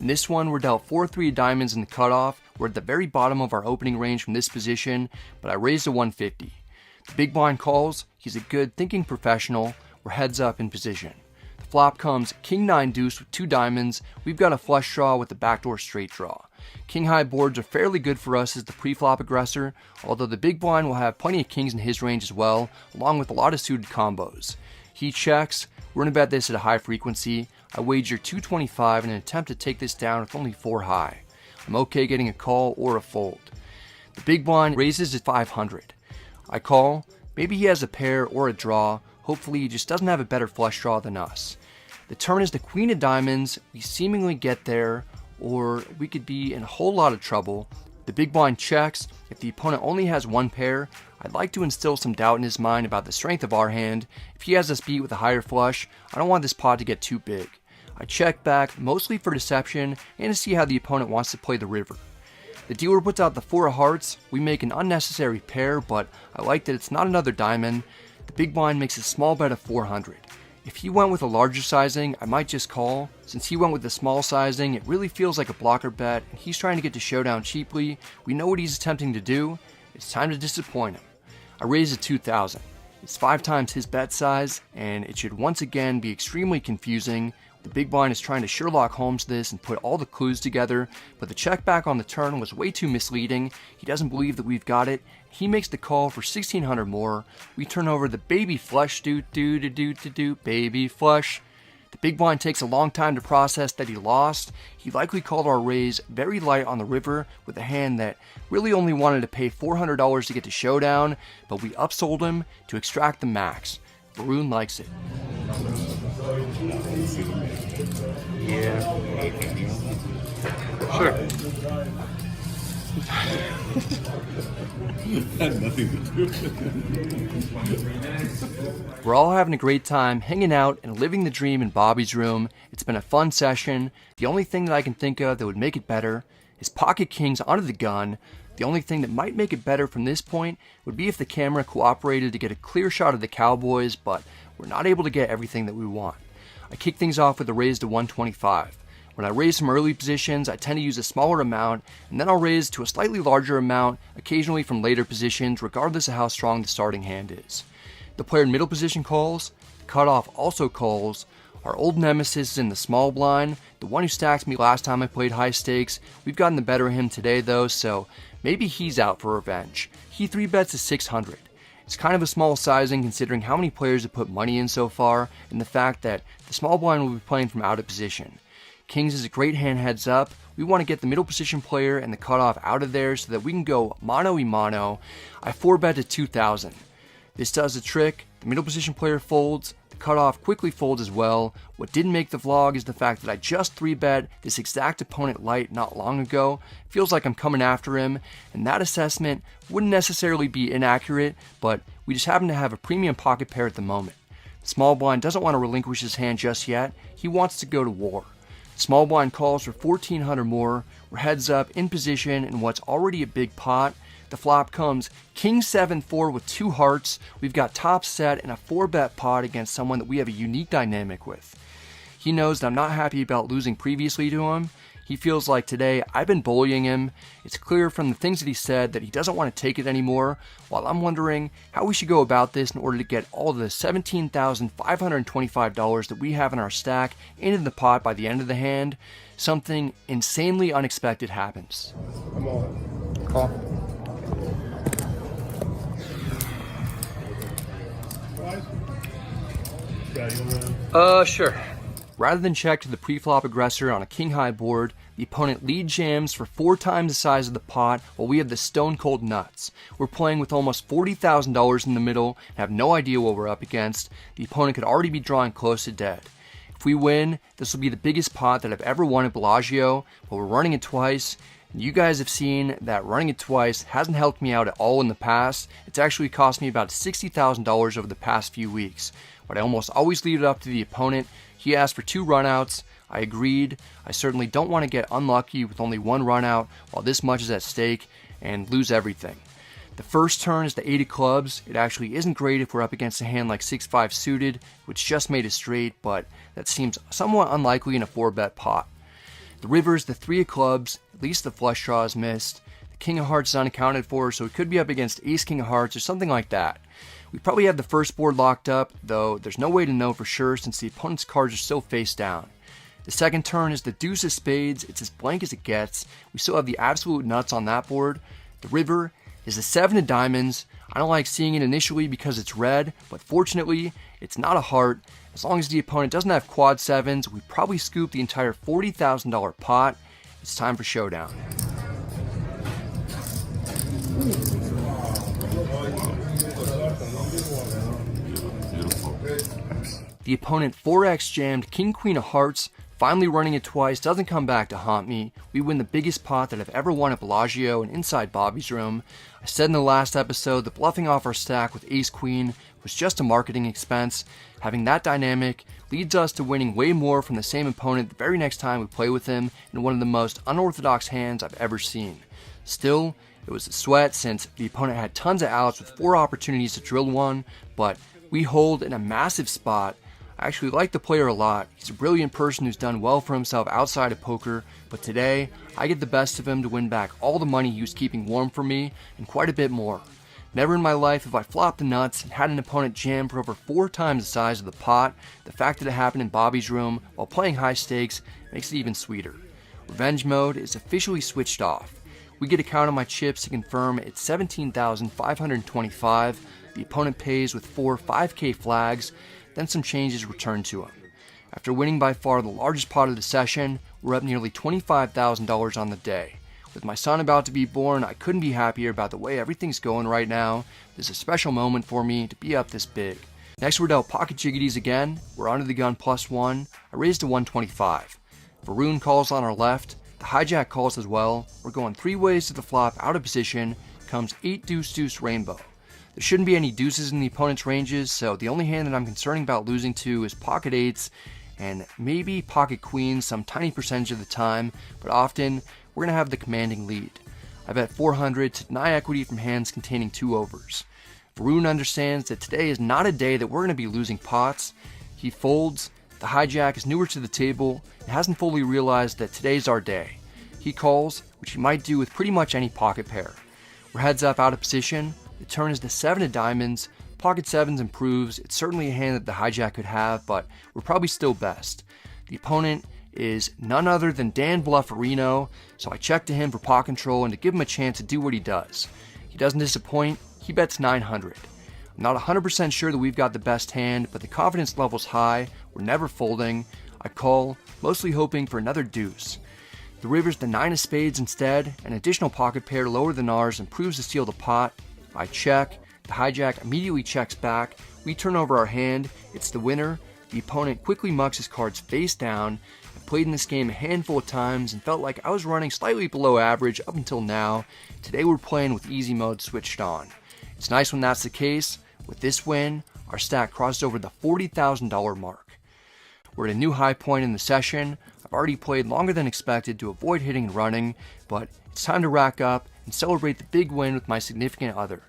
In this one, we're dealt 4-3 diamonds in the cutoff. We're at the very bottom of our opening range from this position, but I raised to 150. The big blind calls. He's a good thinking professional. We're heads up in position. The flop comes king 9 deuce with 2 diamonds. We've got a flush draw with the backdoor straight draw. King high boards are fairly good for us as the pre-flop aggressor, although the big blind will have plenty of kings in his range as well, along with a lot of suited combos. He checks. We're going to bet this at a high frequency. I wager 225 in an attempt to take this down with only 4 high. I'm okay getting a call or a fold. The big blind raises at 500. I call. Maybe he has a pair or a draw. Hopefully he just doesn't have a better flush draw than us. The turn is the queen of diamonds. We seemingly get there, or we could be in a whole lot of trouble. The big blind checks. If the opponent only has one pair, I'd like to instill some doubt in his mind about the strength of our hand. If he has us beat with a higher flush, I don't want this pot to get too big. I check back, mostly for deception and to see how the opponent wants to play the river. The dealer puts out the 4 of hearts. We make an unnecessary pair, but I like that it's not another diamond. The big blind makes a small bet of 400. If he went with a larger sizing, I might just call. Since he went with the small sizing, it really feels like a blocker bet, and he's trying to get to showdown cheaply. We know what he's attempting to do. It's time to disappoint him. I raise it 2,000. It's 5 times his bet size, and it should once again be extremely confusing. The big blind is trying to Sherlock Holmes this and put all the clues together, but the check back on the turn was way too misleading. He doesn't believe that we've got it. He makes the call for 1,600 more. We turn over the baby flush, baby flush. The big blind takes a long time to process that he lost. He likely called our raise very light on the river with a hand that really only wanted to pay $400 to get to showdown, but we upsold him to extract the max. Varun likes it. Yeah. Sure. Had nothing to do with it. We're all having a great time hanging out and living the dream in Bobby's room. It's been a fun session. The only thing that I can think of that would make it better is pocket kings onto the gun. The only thing that might make it better from this point would be if the camera cooperated to get a clear shot of the Cowboys, but we're not able to get everything that we want. I kick things off with a raise to 125. When I raise from early positions, I tend to use a smaller amount, and then I'll raise to a slightly larger amount, occasionally from later positions, regardless of how strong the starting hand is. The player in middle position calls, the cutoff also calls. Our old nemesis is in the small blind, the one who stacked me last time I played high stakes. We've gotten the better of him today though, so maybe he's out for revenge. He 3-bets to 600. It's kind of a small sizing considering how many players have put money in so far, and the fact that the small blind will be playing from out of position. Kings is a great hand heads up. We want to get the middle position player and the cutoff out of there so that we can go mano y mano. I 4-bet to 2,000. This does the trick. The middle position player folds. The cutoff quickly folds as well. What didn't make the vlog is the fact that I just 3-bet this exact opponent light not long ago. It feels like I'm coming after him, and that assessment wouldn't necessarily be inaccurate, but we just happen to have a premium pocket pair at the moment. The small blind doesn't want to relinquish his hand just yet. He wants to go to war. Small blind calls for 1,400 more. We're heads up in position in what's already a big pot. The flop comes king 7-4 with 2 hearts. We've got top set and a 4-bet pot against someone that we have a unique dynamic with. He knows that I'm not happy about losing previously to him. He feels like today I've been bullying him. It's clear from the things that he said that he doesn't want to take it anymore, while I'm wondering how we should go about this in order to get all the $17,525 that we have in our stack into the pot by the end of the hand. Something insanely unexpected happens. I'm on. Call. Sure. Rather than check to the pre-flop aggressor on a king-high board, the opponent lead jams for 4 times the size of the pot while we have the stone-cold nuts. We're playing with almost $40,000 in the middle and have no idea what we're up against. The opponent could already be drawing close to dead. If we win, this will be the biggest pot that I've ever won at Bellagio, but we're running it twice. And you guys have seen that running it twice hasn't helped me out at all in the past. It's actually cost me about $60,000 over the past few weeks. But I almost always leave it up to the opponent. He asked for 2 runouts. I agreed. I certainly don't want to get unlucky with only 1 runout while this much is at stake and lose everything. The first turn is the 8 of clubs. It actually isn't great if we're up against a hand like 6-5 suited, which just made a straight, but that seems somewhat unlikely in a 4-bet pot. The river is the 3 of clubs, at least the flush draw is missed. The king of hearts is unaccounted for, so it could be up against ace king of hearts or something like that. We probably have the first board locked up, though there's no way to know for sure since the opponent's cards are still face down. The second turn is the deuce of spades. It's as blank as it gets. We still have the absolute nuts on that board. The river is the 7 of diamonds. I don't like seeing it initially because it's red, but fortunately, it's not a heart. As long as the opponent doesn't have quad 7s, we probably scoop the entire $40,000 pot. It's time for showdown. The opponent 4x jammed king queen of hearts. Finally running it twice doesn't come back to haunt me. We win the biggest pot that I've ever won at Bellagio and inside Bobby's room. I said in the last episode that bluffing off our stack with ace queen was just a marketing expense. Having that dynamic leads us to winning way more from the same opponent the very next time we play with him in one of the most unorthodox hands I've ever seen. Still, it was a sweat since the opponent had tons of outs with 4 opportunities to drill one, but we hold in a massive spot. I actually like the player a lot. He's a brilliant person who's done well for himself outside of poker, but today, I get the best of him to win back all the money he was keeping warm for me, and quite a bit more. Never in my life have I flopped the nuts and had an opponent jam for over 4 times the size of the pot. The fact that it happened in Bobby's room while playing high stakes makes it even sweeter. Revenge mode is officially switched off. We get a count on my chips to confirm it's 17,525. The opponent pays with 4 5K flags, then some change is returned to him. After winning by far the largest pot of the session, we're up nearly $25,000 on the day. With my son about to be born, I couldn't be happier about the way everything's going right now. This is a special moment for me to be up this big. Next we're dealt pocket jiggities again. We're under the gun +1. I raised to 125. Varun calls on our left. The hijack calls as well. We're going 3 ways to the flop out of position. Comes 8 deuce deuce rainbow. There shouldn't be any deuces in the opponent's ranges, so the only hand that I'm concerned about losing to is pocket 8s and maybe pocket queens some tiny percentage of the time, but often we're going to have the commanding lead. I bet 400 to deny equity from hands containing 2 overs. Varun understands that today is not a day that we're going to be losing pots. He folds. The hijack is newer to the table and hasn't fully realized that today's our day. He calls, which he might do with pretty much any pocket pair. We're heads up out of position. The turn is the 7 of diamonds. Pocket 7s improves. It's certainly a hand that the hijack could have, but we're probably still best. The opponent is none other than Dan Blufferino, so I check to him for pot control and to give him a chance to do what he does. He doesn't disappoint. He bets 900. I'm not 100% sure that we've got the best hand, but the confidence level's high. We're never folding. I call, mostly hoping for another deuce. The river's the 9 of spades instead. An additional pocket pair lower than ours improves to steal the pot. I check. The hijack immediately checks back. We turn over our hand. It's the winner. The opponent quickly mucks his cards face down. I played in this game a handful of times and felt like I was running slightly below average up until now. Today we're playing with easy mode switched on. It's nice when that's the case. With this win, our stack crossed over the $40,000 mark. We're at a new high point in the session. I've already played longer than expected to avoid hitting and running, but it's time to rack up and celebrate the big win with my significant other.